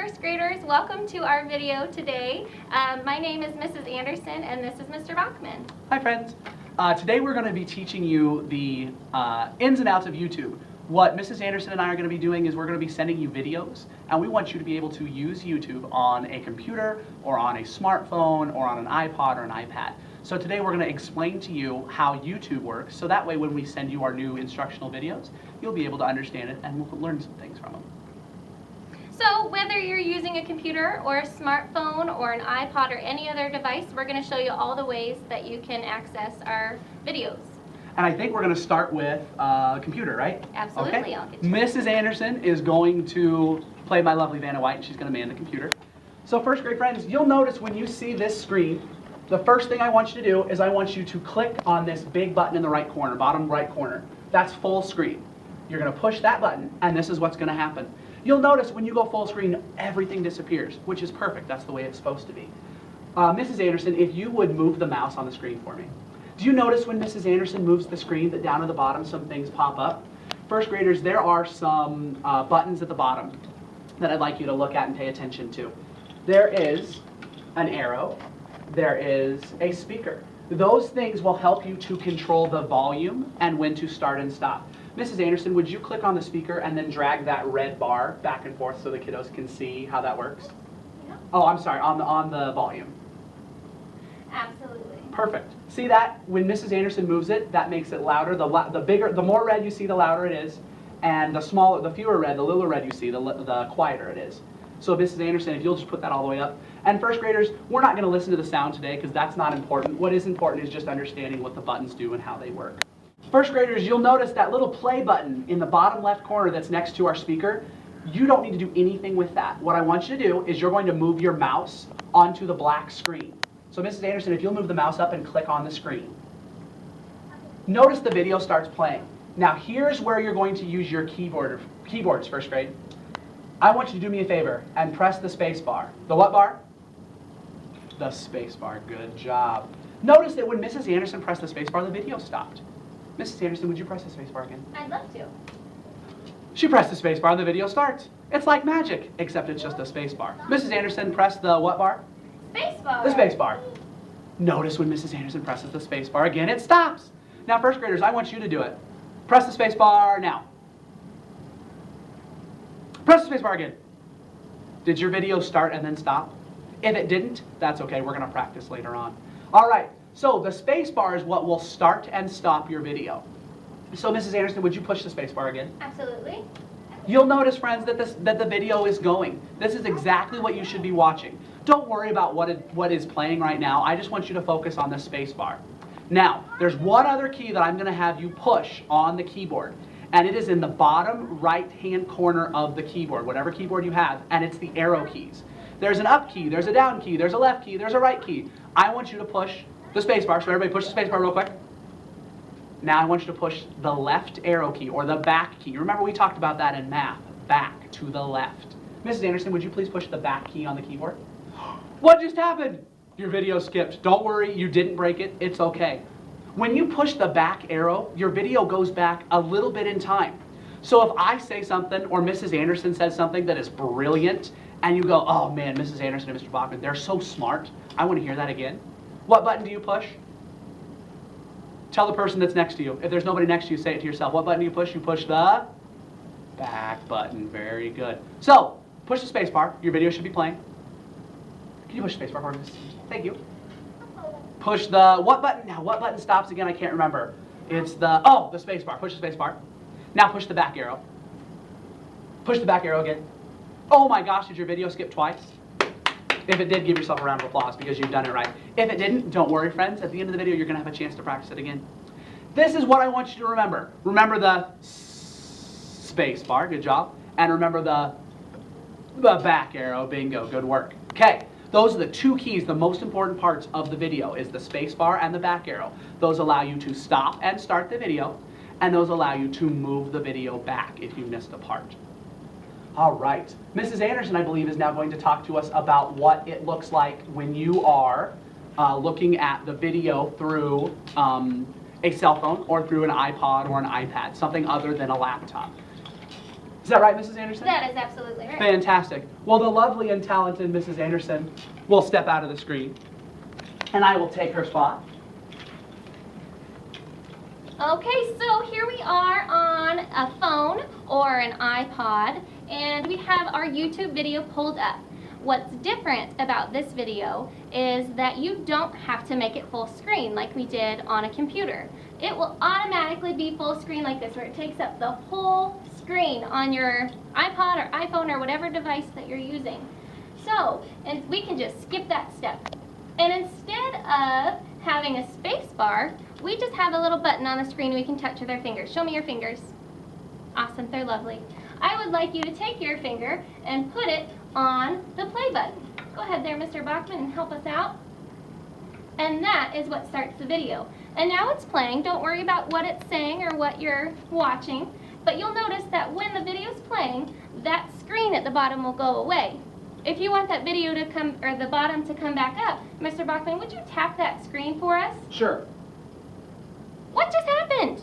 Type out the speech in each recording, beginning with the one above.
first graders, welcome to our video today. My name is Mrs. Anderson and this is Mr. Bachman. Hi friends. Today we're going to be teaching you the ins and outs of YouTube. What Mrs. Anderson and I are going to be doing is we're going to be sending you videos, and we want you to be able to use YouTube on a computer or on a smartphone or on an iPod or an iPad. So today we're going to explain to you how YouTube works, so that way when we send you our new instructional videos, you'll be able to understand it and we'll learn some things from them. So whether you're using a computer or a smartphone or an iPod or any other device, we're going to show you all the ways that you can access our videos. And I think we're going to start with computer, right? Absolutely. Okay. I'll get to Mrs. Anderson is going to play My Lovely Vanna White, and she's going to man the computer. So first grade friends, you'll notice when you see this screen, the first thing I want you to do is I want you to click on this big button in the right corner, bottom right corner. That's full screen. You're going to push that button, and this is what's going to happen. You'll notice when you go full screen, everything disappears, which is perfect. That's the way it's supposed to be. Mrs. Anderson, if you would move the mouse on the screen for me. Do you notice when Mrs. Anderson moves the screen that down at the bottom some things pop up? First graders, there are some buttons at the bottom that I'd like you to look at and pay attention to. There is an arrow. There is a speaker. Those things will help you to control the volume and when to start and stop. Mrs. Anderson, would you click on the speaker and then drag that red bar back and forth so the kiddos can see how that works? Yeah. Oh, I'm sorry, on the volume. Absolutely. Perfect. See that? When Mrs. Anderson moves it, that makes it louder. The more red you see, the louder it is. And the fewer red, the littler red you see, the quieter it is. So Mrs. Anderson, if you'll just put that all the way up. And first graders, we're not going to listen to the sound today because that's not important. What is important is just understanding what the buttons do and how they work. First graders, you'll notice that little play button in the bottom left corner that's next to our speaker. You don't need to do anything with that. What I want you to do is you're going to move your mouse onto the black screen. So Mrs. Anderson, if you'll move the mouse up and click on the screen. Notice the video starts playing. Now here's where you're going to use your keyboards, first grade. I want you to do me a favor and press the space bar. The what bar? The space bar. Good job. Notice that when Mrs. Anderson pressed the space bar, the video stopped. Mrs. Anderson, would you press the space bar again? I'd love to. She pressed the space bar and the video starts. It's like magic, except it's just a space bar. Mrs. Anderson, press the what bar? Space bar. The space bar. Notice when Mrs. Anderson presses the space bar again, it stops. Now first graders, I want you to do it. Press the space bar now. Press the space bar again. Did your video start and then stop? If it didn't, that's okay. We're going to practice later on. All right. So the space bar is what will start and stop your video. So Mrs. Anderson, would you push the space bar again? Absolutely. You'll notice, friends, that the video is going. This is exactly what you should be watching. Don't worry about what is playing right now. I just want you to focus on the space bar. Now, there's one other key that I'm going to have you push on the keyboard. And it is in the bottom right-hand corner of the keyboard, whatever keyboard you have, and it's the arrow keys. There's an up key, there's a down key, there's a left key, there's a right key. I want you to push the space bar, so everybody push the space bar real quick. Now I want you to push the left arrow key, or the back key. Remember we talked about that in math, back to the left. Mrs. Anderson, would you please push the back key on the keyboard? What just happened? Your video skipped. Don't worry, you didn't break it, it's okay. When you push the back arrow, your video goes back a little bit in time. So if I say something, or Mrs. Anderson says something that is brilliant, and you go, oh man, Mrs. Anderson and Mr. Bachman, they're so smart, I want to hear that again. What button do you push? Tell the person that's next to you. If there's nobody next to you, say it to yourself. What button do you push? You push the back button. Very good. So, push the space bar. Your video should be playing. Can you push the space bar for me? Thank you. Push the what button? Now, what button stops again? I can't remember. It's the space bar. Push the space bar. Now push the back arrow. Push the back arrow again. Oh my gosh, did your video skip twice? If it did, give yourself a round of applause because you've done it right. If it didn't, don't worry, friends. At the end of the video, you're going to have a chance to practice it again. This is what I want you to remember. Remember the space bar. Good job. And remember the back arrow. Bingo. Good work. Okay. Those are the two keys, the most important parts of the video, is the space bar and the back arrow. Those allow you to stop and start the video, and those allow you to move the video back if you missed a part. All right. Mrs. Anderson, I believe, is now going to talk to us about what it looks like when you are looking at the video through a cell phone or through an iPod or an iPad, something other than a laptop. Is that right, Mrs. Anderson? That is absolutely right. Fantastic. Well, the lovely and talented Mrs. Anderson will step out of the screen, and I will take her spot. Okay, so here we are on a phone or an iPod, and we have our YouTube video pulled up. What's different about this video is that you don't have to make it full screen like we did on a computer. It will automatically be full screen like this, where it takes up the whole screen on your iPod or iPhone or whatever device that you're using. So, and we can just skip that step. And instead of having a space bar, we just have a little button on the screen we can touch with our fingers. Show me your fingers. Awesome, they're lovely. I would like you to take your finger and put it on the play button. Go ahead there, Mr. Bachman, and help us out. And that is what starts the video. And now it's playing. Don't worry about what it's saying or what you're watching, but you'll notice that when the video's playing, that screen at the bottom will go away. If you want that video to come, or the bottom to come back up, Mr. Bachman, would you tap that screen for us? Sure. What just happened?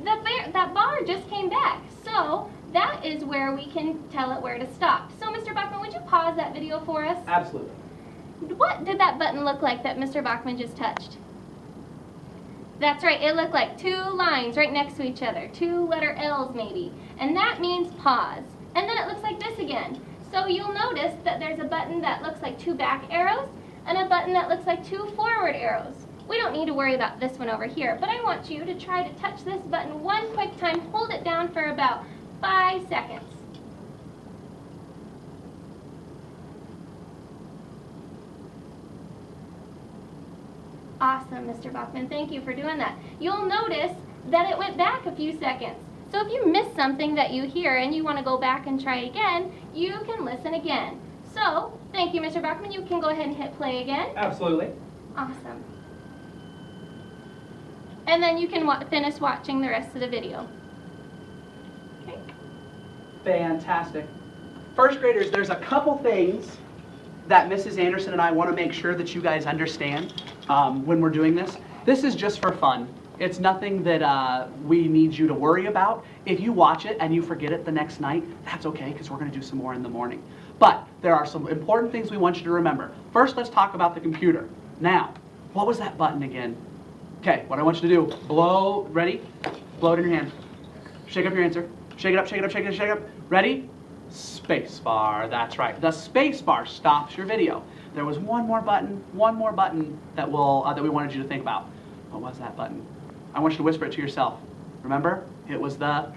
That bar just came back. So that is where we can tell it where to stop. So Mr. Bachman, would you pause that video for us? Absolutely. What did that button look like that Mr. Bachman just touched? That's right, it looked like two lines right next to each other, two letter L's maybe. And that means pause. And then it looks like this again. So you'll notice that there's a button that looks like two back arrows and a button that looks like two forward arrows. We don't need to worry about this one over here, but I want you to try to touch this button one quick time. Hold it down for about 5 seconds. Awesome, Mr. Bachman. Thank you for doing that. You'll notice that it went back a few seconds. So if you missed something that you hear and you want to go back and try again, you can listen again. So, thank you, Mr. Bachman. You can go ahead and hit play again. Absolutely. Awesome. And then you can finish watching the rest of the video. Okay. Fantastic. First graders, there's a couple things that Mrs. Anderson and I want to make sure that you guys understand when we're doing this. This is just for fun. It's nothing that we need you to worry about. If you watch it and you forget it the next night, that's okay, because we're going to do some more in the morning. But there are some important things we want you to remember. First, let's talk about the computer. Now, what was that button again? Okay, what I want you to do, blow, ready? Blow it in your hand. Shake up your answer. Shake it up, shake it up, shake it up, shake it up. Ready? Space bar, that's right. The space bar stops your video. There was one more button that we wanted you to think about. What was that button? I want you to whisper it to yourself. Remember? It was the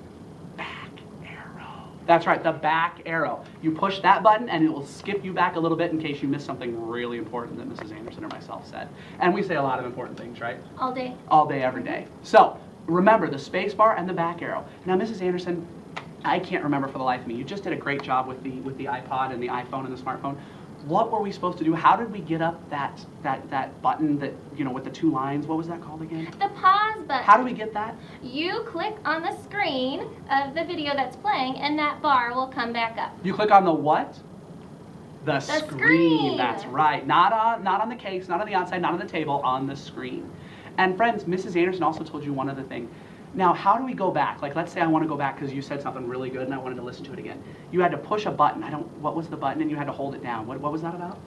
back arrow. That's right, the back arrow. You push that button and it will skip you back a little bit in case you missed something really important that Mrs. Anderson or myself said. And we say a lot of important things, right? All day. All day, every day. So, remember the space bar and the back arrow. Now, Mrs. Anderson, I can't remember for the life of me. You just did a great job with the iPod and the iPhone and the smartphone. What were we supposed to do? How did we get up that button that, you know, with the two lines? What was that called again? The pause button. How do we get that? You click on the screen of the video that's playing and that bar will come back up. You click on the what? The screen. That's right. Not on the case, not on the outside, not on the table, on the screen. And friends, Mrs. Anderson also told you one other thing. Now, how do we go back? Like, let's say I want to go back because you said something really good and I wanted to listen to it again. You had to push a button. What was the button? And you had to hold it down. What was that about?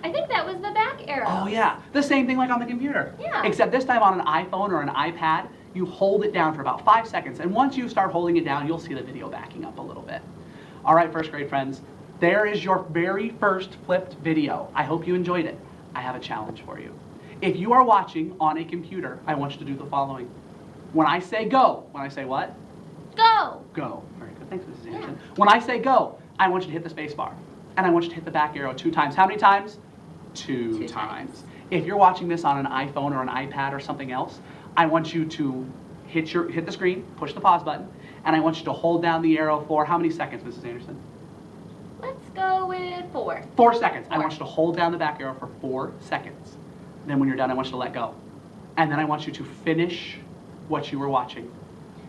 I think that was the back arrow. Oh, yeah. The same thing like on the computer. Yeah. Except this time on an iPhone or an iPad, you hold it down for about 5 seconds. And once you start holding it down, you'll see the video backing up a little bit. All right, first grade friends. There is your very first flipped video. I hope you enjoyed it. I have a challenge for you. If you are watching on a computer, I want you to do the following. When I say go, when I say what? Go. Go. Very good. Thanks, Mrs. Anderson. Yeah. When I say go, I want you to hit the space bar. And I want you to hit the back arrow 2 times. How many times? 2 times. If you're watching this on an iPhone or an iPad or something else, I want you to hit the screen, push the pause button, and I want you to hold down the arrow for how many seconds, Mrs. Anderson? Let's go with 4. 4 seconds. I want you to hold down the back arrow for 4 seconds. Then when you're done, I want you to let go. And then I want you to finish what you were watching.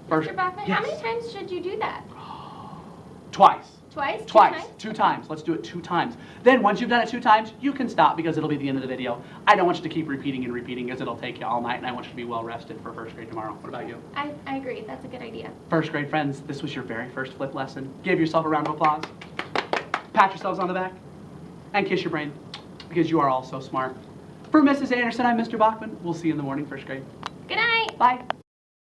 Mr. Bachman, yes. How many times should you do that? Twice. Twice? Twice. 2 times. Let's do it 2 times. Then once you've done it 2 times, you can stop because it'll be the end of the video. I don't want you to keep repeating and repeating because it'll take you all night, and I want you to be well rested for first grade tomorrow. What about you? I agree. That's a good idea. First grade friends, this was your very first flip lesson. Give yourself a round of applause. Pat yourselves on the back. And kiss your brain because you are all so smart. For Mrs. Anderson, I'm Mr. Bachman. We'll see you in the morning, first grade. Good night. Bye.